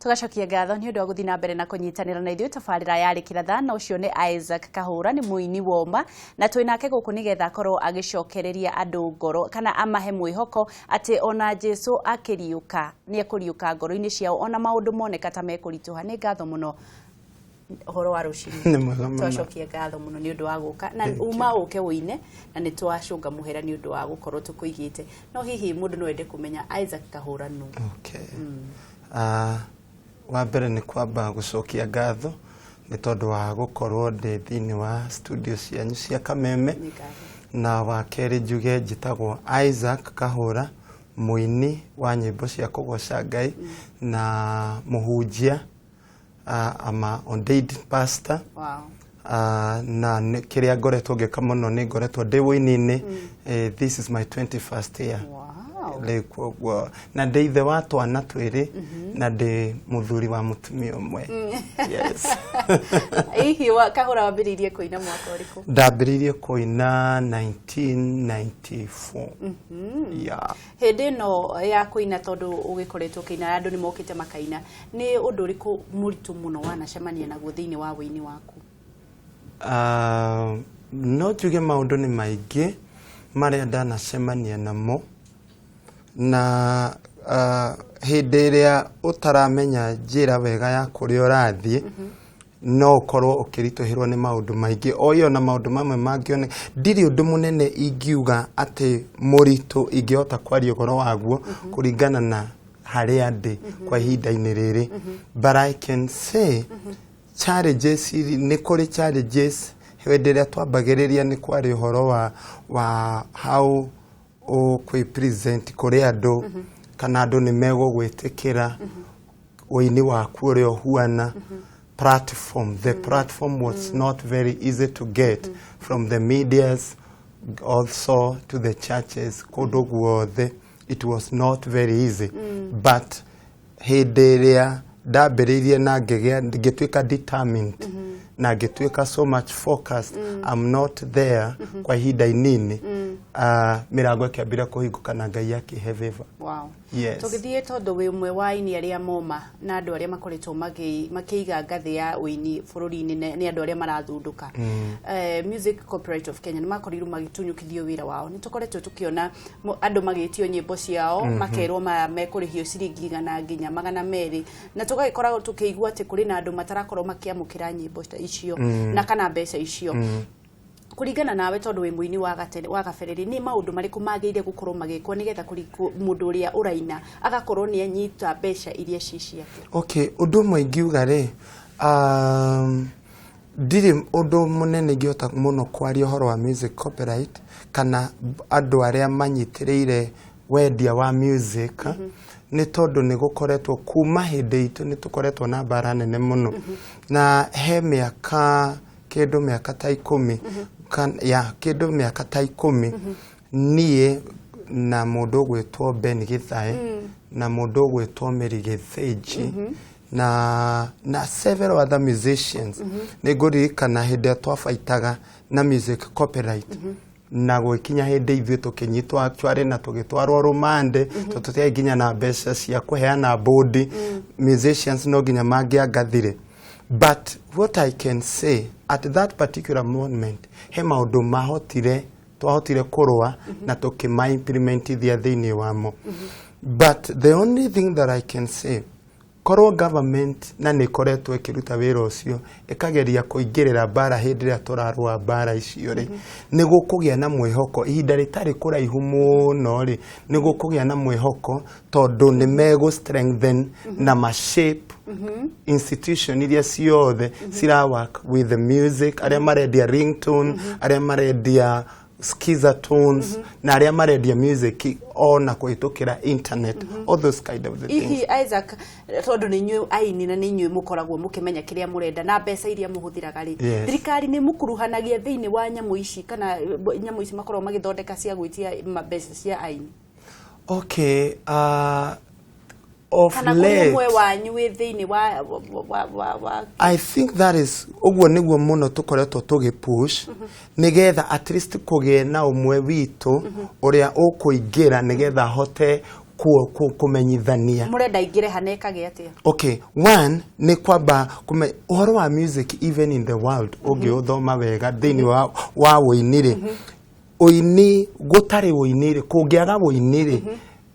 Tugacokia ngatho ni undu wa guthina mbere na kunyitanira na ithuĩ tabarĩra yarĩ kĩratha na ũcio nĩ Isaac Kahũra nĩ mũini woma na twĩ nake gũkũ nĩgetha akorwo agĩcokereria andũ ngoro kana amahe mwĩhoko atĩ ona Jesũ akĩriũka nĩ ekũriũka ngoro-inĩ ciao ona maũndũ moneka ta mekũritũha. Nĩ ngatho mũno horo wa rũcinĩ twacokia ngatho mũno nĩ ũndũ wa gũka na uma ũke wũine na nĩ twacũnga mũhera nĩ ũndũ wa gũkorwo tũkũigĩte. No hihi mũndũ no ende kũmenya Isaac Kahũra nũ? Wa mbere nĩ kwamba gũcokia ngatho nĩ tondũ wa gũkorwo ndĩ thĩinĩ wa studio cianyu cia Kameme, na wa kerĩ njuge njĩtagwo Isaac Kahũra, mũini wa nyĩmbo cia kũgoca Ngai na mũhunjia, ama ordained pastor. Na kĩrĩa ngoretwo ngĩka mũno nĩ ngoretwo ndĩ wũini-inĩ. This is my 21st year. Na ndĩ ithe wa twana twĩrĩ na ndĩ mũthuri wa mũtumia ũmwe. Yes. Hihi Kahũra wambĩrĩirie kũina mwaka ũrĩkũ? Ndambĩrĩirie kũina 1994. Yeah. Hĩndĩ ĩno ya kũina tondũ ũgĩkoretwo kĩina andũ nĩ mokĩte makaina, nĩ ũndũ ũrĩkũ mũritũ mũno wanacemania naguo thĩinĩ wa wĩini waku? No njuge maũndũ nĩ maingĩ marĩa ndanacemania namo, na hĩndĩ ĩrĩa ũtaramenya njĩra wega ya kũrĩa ũrathiĩ no ũkorwo ũkĩritũhĩrwo nĩ maũndũ maingĩ. Oyo na maũndũ mamwe mangĩone ndirĩ ũndũ mũnene ingiuga atĩ mũritũ ingĩhota kwaria ũhoro waguo kũringana na harĩa ndĩ kwa ihinda-inĩ rĩrĩ. But I can say challenges, nĩ kũrĩ challenges. Hĩndĩ ĩrĩa twambagĩrĩria nĩ kwarĩ ũhoro wa how kwĩ present kũrĩ andũ kana andũ nĩ megũgwĩtĩkĩra ũini waku ũrĩa ũhuana. Platform, the platform was not very easy to get from the medias also to the churches. Kũndũ guothe it was not very easy. But hĩndĩ ĩrĩa ndambĩrĩirie na ngĩtuĩka determined na ngĩtuĩka so much focused, I'm not there kwa ihinda inini, mĩrango ĩkĩambĩrĩria kũhingũka na Ngai akĩhe favor. Wow. Yes. Tũgĩthiĩ tondũ wĩ ũmwe wa aini arĩa moma na andũ arĩa makoretwo makĩiga ngathĩ ya ũini bũrũri-inĩ nĩ andũ arĩa marathundũka. Music Corporate of Kenya nĩ makorirwo magĩtunyũkithio wĩra wao. Nĩ tũkoretwo tũkĩona andũ magĩtio nyĩmbo ciao makerwo mekũrĩhio ciringi 100 nginya 200, na tũgagĩkorwo tũkĩigua atĩ kũrĩ na andũ matarakorwo makĩamũkĩra nyĩmbo icio na kana mbeca icio. Kũringana nawe tondũ wĩ mũini wa gabereri, nĩ maũndũ marĩkũ magĩrĩire gũkorwo magĩkwo nĩgetha mũndũ ũrĩa ũraina agakorwo nĩ anyita mbeca iria ci ciake? Okay, ũndũ ũmwe ingiuga rĩ, ndirĩ ũndũ mũnene ingĩhota mũno kwaria ũhoro wa music copyright kana andũ arĩa manyitĩrĩire wendia wa music, nĩ tondũ nĩ gũkoretwo kuma hĩndĩ itũ nĩ tũkoretwo na mbara nene mũno, na he mĩaka kĩndũ mĩaka ta 10 kĩndũ mĩaka ta 10 niĩ na mũndũ ũgwĩtwo Ben Gĩthae na mũndũ ũgwĩtwo Mary Gĩthĩnji na several other musicians nĩ ngũririkana hĩndĩ ĩrĩa twabaitaga na music copyright na gwĩkinya hĩndĩ ithuĩ tũkĩnyitwo actually na tũgĩtwarwo rũmande tũtũtĩa nginya na mbeca cia kũheana bodi. Musicians no nginya mangĩangathire. But what I can say at that particular moment, he maũndũ twahotire kũrũa na tũkĩma-implementithia thĩinĩ wamo. But the only thing that I can say, korwo government na nĩ koretwo ĩkĩruta wĩra ũcio ĩkageria kũingĩrĩra mbara hĩndĩ ĩrĩa tũrarũa mbara icio rĩ, nĩ gũkũgĩa na mwĩhoko ihinda rĩtarĩ kũraihu mũno rĩ, nĩ gũkũgĩa na mwĩhoko tondũ nĩ megũ strengthen na shape institution iria ciothe cira work with the music, arĩa marendia ringtone, arĩa marendia skiza tones, na arĩa marendia music ona kũhĩtũkĩra internet, all those kind of things. Hihi Isaac, tondũ nĩ inyuĩ aini na nĩ inyuĩ mũkoragwo mũkĩmenya kĩrĩa mũrenda na mbeca iria mũhũthĩraga rĩ, thirikari nĩ mũkuruhanagia thĩinĩ wa nyamũ ici kana nyamũ ici makoragwo magĩthondeka cia gwĩtia mbeca cia aini? Okay, of late, I think that is ogwo niguo muno tukoretwo tugipush nigetha at least kugĩa na umwe witũ uria ukuingira nigetha hote kumenyithania murenda ingire hanekage atia. Okay, one ni kwamba uhoro wa music even in the world uthoma wega thini wa uinire uini gutari uinire kungiaga uinire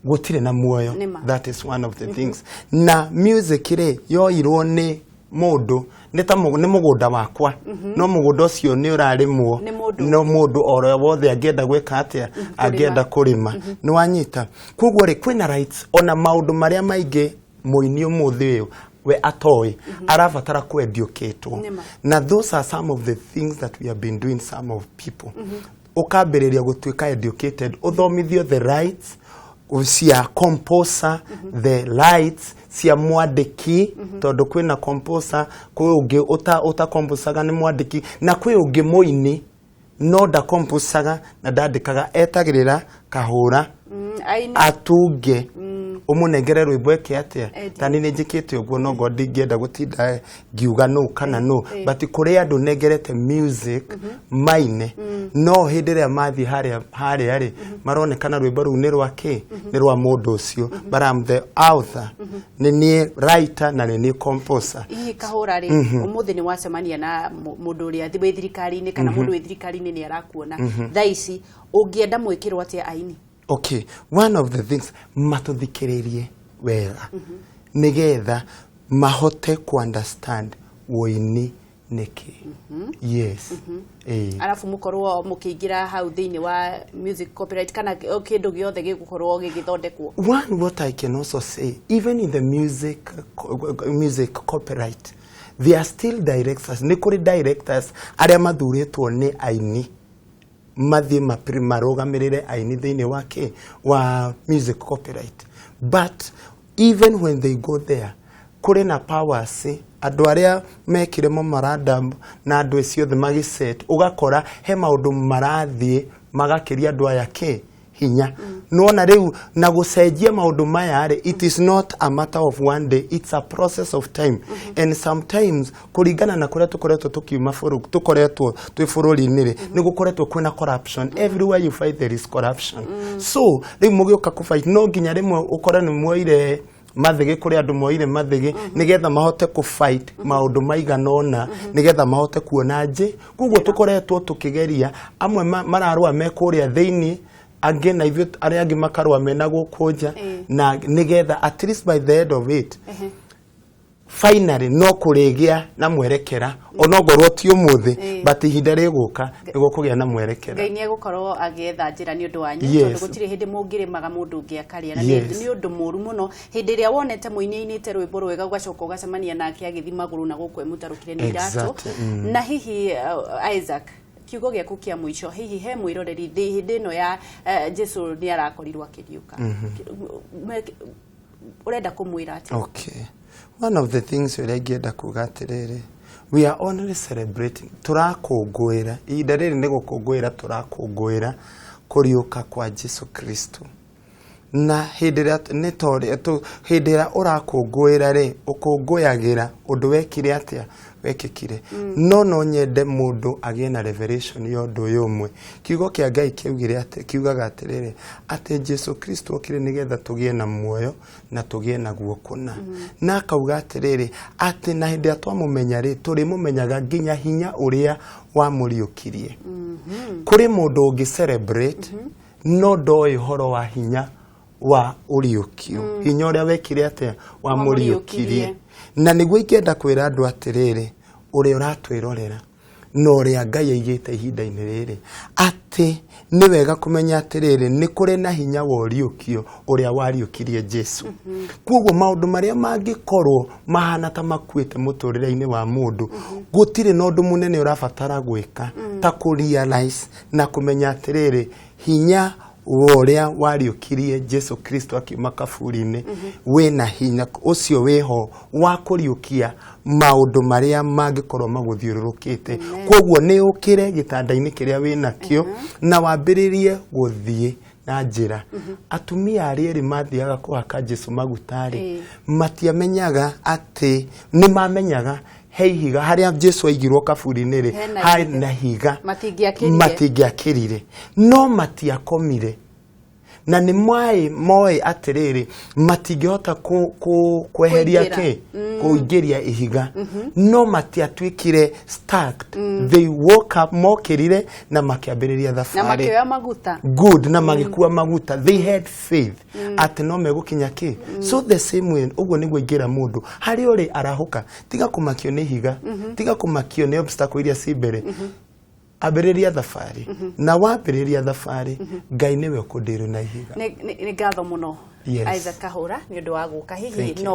gutire na muoyo. That is one of the things. Na music ri yoirwo ni mundu ni mugunda wakwa no mugunda ucio ni urarimwo no mundu oro wothe angenda gwika atia angenda kurima ni wanyita kugwo ri kwina rights ona maundu maria maingi muini umuthi uyu we atoi arabatara ku educate na those are some of the things that we have been doing some of people ukambiriria gutuika educated uthomithio the rights cia composer the lights cia mwandiki tondu kwina composer kwi ungi uta composaga ni mwandiki na kwi ungi muini no da composaga na ndandikaga etagirira kahura atunge umunengere rwimbo eke atia tani ni njikite uguo no god ngienda gutinda ngiuga no kana no but kuri andu nengerete music maine no hindire mathi hari ari maronekana rwimbo ru ni rwake ni rwa mundu ucio but I'm the author ni writer na ni composer ii kahura ri umuthi ni wacemania na mundu uri athi thirikari ni kana mundu wi thirikari ni arakuona thaici ungienda mwikirwo atia aini. Okay, one of the things matuthikiririe wega nigetha mahote ku understand woini niki. Yes. Arafu mukorwo mukiingira hau thiini wa music copyright kana kindu giothe gigukorwo gigithondekwo. One what I can also say even in the music copyright there are still directors ni kuri directors aria mathuritwo ni aini mathi marugamirire aini thiini wake wa music copyright but even when they go there kuri na powers andu aria mekire memorandum na andu ecio the magiset ugakora he maundu marathie magakiria andu aya hinya nona riu na gucenjia maundu maya ri it is not a matter of one day, it's a process of time and sometimes kuringana na kuria tukoretwo tukiuma tukoretwo twi bururi-ini ri ni gukoretwo kwina corruption everywhere you fight there is corruption so riu mugioka ku fight no nginya rimwe ukora ni muoire mathigi kuri andu moire mathigi nigetha mahote ku fight maundu maiganona nigetha mahote kuona nje kuguo tukoretwo tukigeria amwe mararua mekuria thiini ange na ivyo aria angi makarwa mena gukunja na nigetha at least by the end of it finally no kurigia na mwerekera onogorwo ti umuthi but ihinda riguka nigukugia na mwerekera Ngai ni egukorwo agietha njira ni undu wanyu tondu gutire hindi mungirimaga mundu ungi akaria na ni undu muru muno hindi ria wonete muini ainite rwimbo rwega ugacoka ugacemania nake agithii maguru na gukwe mutarukire ni iratu na hihi Isaac kiugo giaku kia mwisho hihi he mwiroreri hindi no ya Jesu ni arakorirwo akiriuka urenda kumwira ati okay one of the things we ngenda kuga atiriri we are only celebrating turakungwira ihinda riri ni gukungwira turakungwira kuriuka kwa Jesu Kristo na hindira ni tori hindira urakungwira ri ukungwayagira undu wekire atia wekikire no nyende mundu agie na revelation yondu yomwe kiugo kia Ngai kiugire ati kiugaga atiriri ati Jesu Kristo okire nigetha tugie na muoyo na tugie na guokuna na kauga atiriri ati na hindi atwamumenya ri turi mumenyaga nginya hinya uria wa muriukirie kuri mundu ungi celebrate no ndoi horo wa hinya wa uriukio hinya uria wekire atia wa muriukirie na niguo ingenda kwira andu atiriri uria uratwirorera no ria Ngai aigite ihinda-ini riri ati ni wega kumenya atiriri ni kuri na hinya wa uriukio uria wariukirie Jesu kuguo maundu maria mangikorwo mahana ta makuite muturire-ini wa mundu gutire no ndu munene urabatara gwika ta ku realize na kumenya atiriri hinya uria wariukirie Jesu Kristo akiuma kaburi-ini wina hinya ucio wiho wa kuriukia maundu maria mangikorwo maguthiururukite koguo ni ukire gitanda-ini kiria wina kio na wambiririe guthie na njira atumia arieri mathiaga kuhaka Jesu magutari matiamenyaga ati ni mamenyaga heihiga haria Jesu aigirwo kaburi-ini ri hari na higa matingiakirire no matiakomire na nĩ moĩ atĩrĩrĩ matingĩhota kweheria kũingĩria ihiga no matiatuĩkire stacked they woke up mokĩrire na makĩambĩrĩria thabarĩ na makĩoya maguta good na magĩkua maguta they had faith atĩ no megũkinya so the same way ũguo nĩguo ingĩra mũndũ harĩ ũrĩ arahũka tiga kũmakio nĩ ihiga tiga kũmakio nĩ obstacle iria ci mbere ambĩrĩria thabarĩ na wambĩrĩria thabarĩ Ngai nĩwe ũkũndĩrwo na ihiga nĩ ngatho mũno Isaac Kahũra nĩ ũndũ wa gũka hihi no